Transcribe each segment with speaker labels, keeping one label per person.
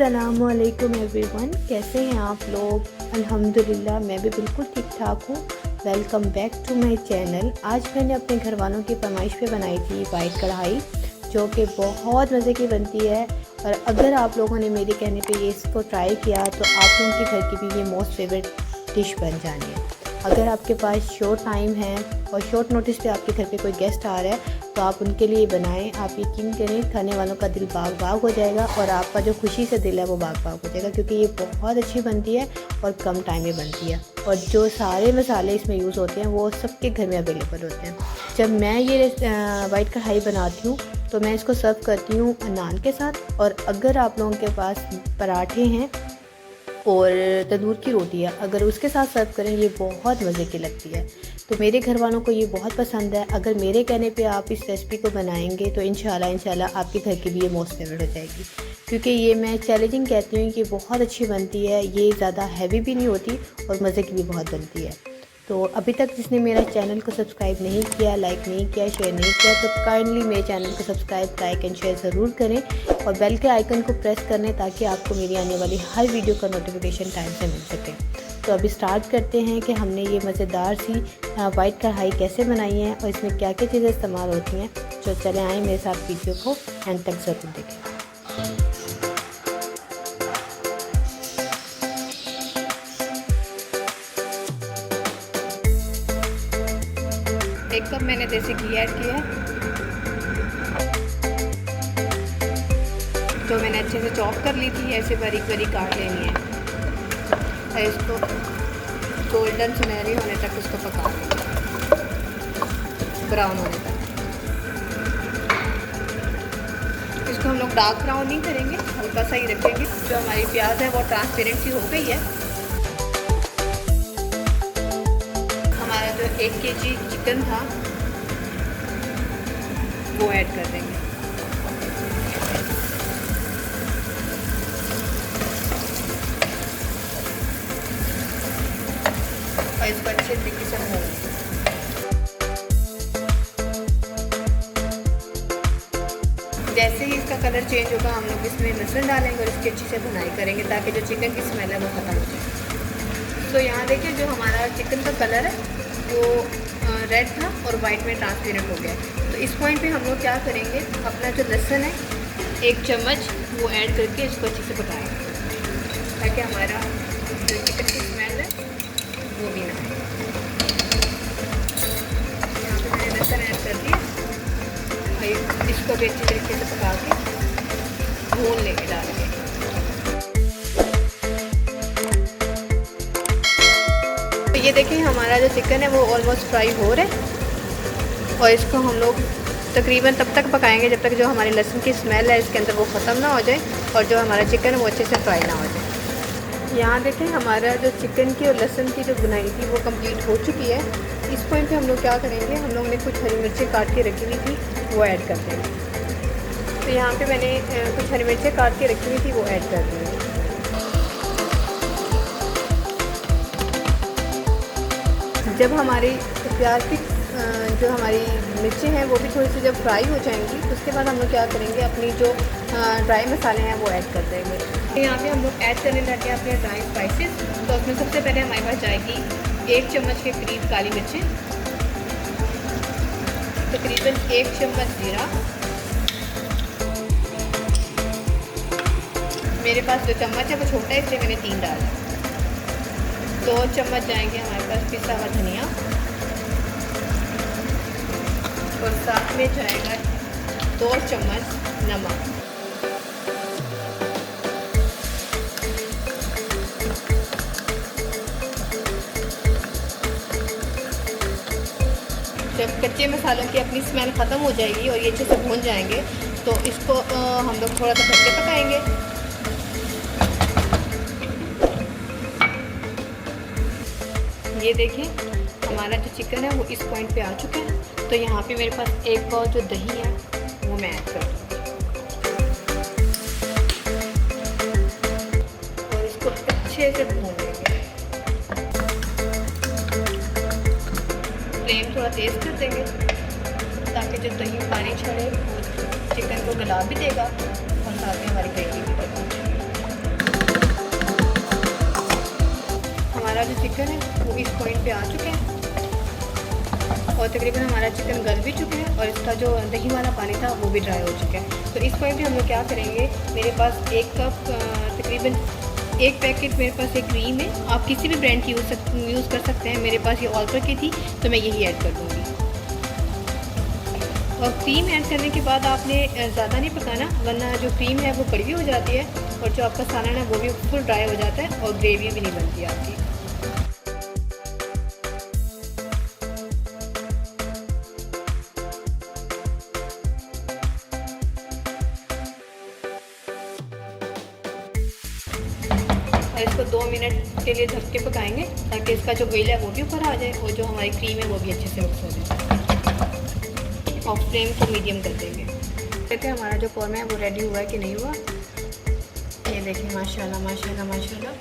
Speaker 1: अस्सलामुअलैकुम एवरीवन, कैसे हैं आप लोग। अल्हम्दुलिल्लाह मैं भी बिल्कुल ठीक ठाक हूँ। Welcome back to my channel. आज मैंने अपने घर वालों की फरमाइश पे बनाई थी वाइट कढ़ाई, जो कि बहुत मज़े की बनती है। और अगर आप लोगों ने मेरे कहने पे ये इसको ट्राई किया तो आप लोगों के घर की भी ये मोस्ट फेवरेट डिश बन जानी है। अगर आपके पास शॉर्ट टाइम है और शॉर्ट नोटिस पे आपके घर पे कोई गेस्ट आ रहा है तो आप उनके लिए बनाएं। आप यकीन करें, खाने वालों का दिल बाग बाग हो जाएगा और आपका जो खुशी से दिल है वो बाग बाग हो जाएगा, क्योंकि ये बहुत अच्छी बनती है और कम टाइम में बनती है। और जो सारे मसाले इसमें यूज़ होते हैं वो सबके घर में अवेलेबल होते हैं। जब मैं ये वाइट कढ़ाई बनाती हूँ तो मैं इसको सर्व करती हूँ नान के साथ। और अगर आप लोगों के पास पराठे हैं और तंदूर की रोटी है, अगर उसके साथ सर्व करें ये बहुत मज़े की लगती है। तो मेरे घर वालों को ये बहुत पसंद है। अगर मेरे कहने पे आप इस रेसिपी को बनाएंगे तो इंशाल्लाह आपके घर की भी ये मोस्ट फेवरेट हो जाएगी, क्योंकि ये मैं चैलेंजिंग कहती हूँ कि बहुत अच्छी बनती है। ये ज़्यादा हैवी भी नहीं होती और मज़े की भी बहुत बनती है। तो अभी तक जिसने मेरा चैनल को सब्सक्राइब नहीं किया, लाइक नहीं किया, शेयर नहीं किया, तो काइंडली मेरे चैनल को सब्सक्राइब, लाइक एंड शेयर ज़रूर करें और बेल के आइकन को प्रेस कर लें ताकि आपको मेरी आने वाली हर वीडियो का नोटिफिकेशन टाइम से मिल सके। तो अभी स्टार्ट करते हैं कि हमने ये मज़ेदार सी वाइट कढ़ाई कैसे बनाई है और इसमें क्या क्या चीज़ें इस्तेमाल होती हैं। तो चले आएँ मेरे साथ वीडियो को एंड तक ज़रूर देखें।
Speaker 2: एक कप मैंने देसी घी ऐड किया है, जो मैंने अच्छे से चॉप कर ली थी। ऐसे बारीक बारीक काट लेनी है और इसको गोल्डन सुनहरी होने तक इसको पका लेंगे, ब्राउन होने तक। इसको हम लोग डार्क ब्राउन नहीं करेंगे, हल्का सा ही रखेंगे। जो हमारी प्याज है वो ट्रांसपेरेंट सी हो गई है। हमारा जो 1 kg चिकन था वो ऐड कर देंगे। और इसको अच्छे तरीके से भून लेंगे। जैसे ही इसका कलर चेंज होगा हम लोग इसमें लहसुन डालेंगे और इसकी अच्छी से भुनाई करेंगे ताकि जो चिकन की स्मेल है वो ख़त्म हो जाए। तो यहाँ देखिए जो हमारा चिकन का कलर है वो रेड था और वाइट में ट्रांसपेरेंट हो गया। तो इस पॉइंट पे हम लोग क्या करेंगे, अपना जो लहसुन है 1 चम्मच वो ऐड करके इसको अच्छे से पकाएंगे ताकि हमारा जो चिकन की स्मेल है वो भी ना आए। यहाँ पे मैंने लहसुन ऐड कर दिया और इसको भी अच्छे तरीके से पका के भून लेके डाल के। ये देखिए हमारा जो चिकन है वो ऑलमोस्ट फ्राई हो रहा है और इसको हम लोग तकरीबन तब तक पकाएंगे जब तक जो हमारी लहसुन की स्मेल है इसके अंदर वो ख़त्म ना हो जाए और जो हमारा चिकन है वो अच्छे से फ्राई ना हो जाए। यहाँ देखें हमारा जो चिकन की और लहसुन की जो बुनाई थी वो कंप्लीट हो चुकी है। इस पॉइंट पे हम लोग क्या करेंगे, हम लोग ने कुछ हरी मिर्चें काट के रखी हुई थी वो ऐड कर देंगे। तो यहाँ पर मैंने कुछ हरी मिर्चें काट के रखी हुई थी वो ऐड कर दी। जब हमारी प्याज की जो हमारी मिर्चें हैं वो भी थोड़ी सी जब फ्राई हो जाएंगी उसके बाद हम लोग क्या करेंगे, अपनी जो ड्राई मसाले हैं वो ऐड कर देंगे। तो यहाँ पे हम लोग ऐड करने लगे अपने ड्राई स्पाइसेस। तो उसमें सबसे पहले हमारे पास जाएगी 1 चम्मच के करीब काली मिर्चें, तकरीबन 1 चम्मच जीरा, मेरे पास जो चम्मच है वो छोटा है इसलिए मैंने 3 डाला। 2 चम्मच जाएंगे हमारे पास पिसा हुआ धनिया और साथ में जाएगा 2 चम्मच नमक। जब कच्चे मसालों की अपनी स्मेल ख़त्म हो जाएगी और ये अच्छे से भून जाएंगे तो इसको हम लोग थोड़ा सा ढक के पकाएंगे। ये देखिए हमारा जो चिकन है वो इस पॉइंट पे आ चुका है। तो यहाँ पे मेरे पास 1 पाव जो दही है वो मैं ऐड कर दूँगी और इसको अच्छे से भून लेंगे। फ्लेम थोड़ा तेज़ कर देंगे ताकि जो दही पानी छोड़े वो चिकन को गला भी देगा और साथ में हमारी ग्रेवी भी बन जाएगी। हमारा जो चिकन है वो इस पॉइंट पे आ चुका है और तकरीबन हमारा चिकन गल भी चुका है और इसका जो दही वाला पानी था वो भी ड्राई हो चुका है। तो इस पॉइंट पे हम लोग क्या करेंगे, मेरे पास 1 कप तकरीबन 1 पैकेट मेरे पास एक क्रीम है, आप किसी भी ब्रांड की यूज़ कर सकते हैं। मेरे पास ये ऑल्पर की थी तो मैं यही ऐड कर दूँगी। और क्रीम ऐड करने के बाद आपने ज़्यादा नहीं पकाना, वरना जो क्रीम है वो कड़वी हो जाती है और जो आपका सालन है वो भी फुल ड्राई हो जाता है और ग्रेवी भी नहीं बनती आपकी। और इसको 2 मिनट के लिए ढक के पकाएंगे ताकि इसका जो ऑयल है वो भी ऊपर आ जाए और जो हमारी क्रीम है वो भी अच्छे से मिक्स हो जाए। और फ्लेम को मीडियम कर देंगे। देखते हैं हमारा जो कौरमा है वो रेडी हुआ है कि नहीं हुआ। ये देखिए माशाल्लाह माशाल्लाह माशाल्लाह,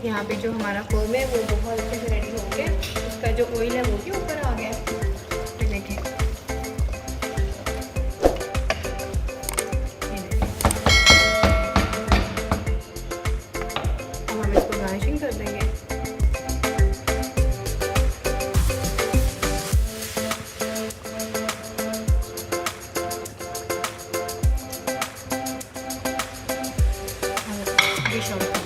Speaker 2: यहाँ पे जो हमारा कौरमा है वो बहुत अच्छे से रेडी हो गया। इसका जो ऑयल है वो भी ऊपर आ गया। ये देखिए गार्निशिंग कर देंगे। Dish out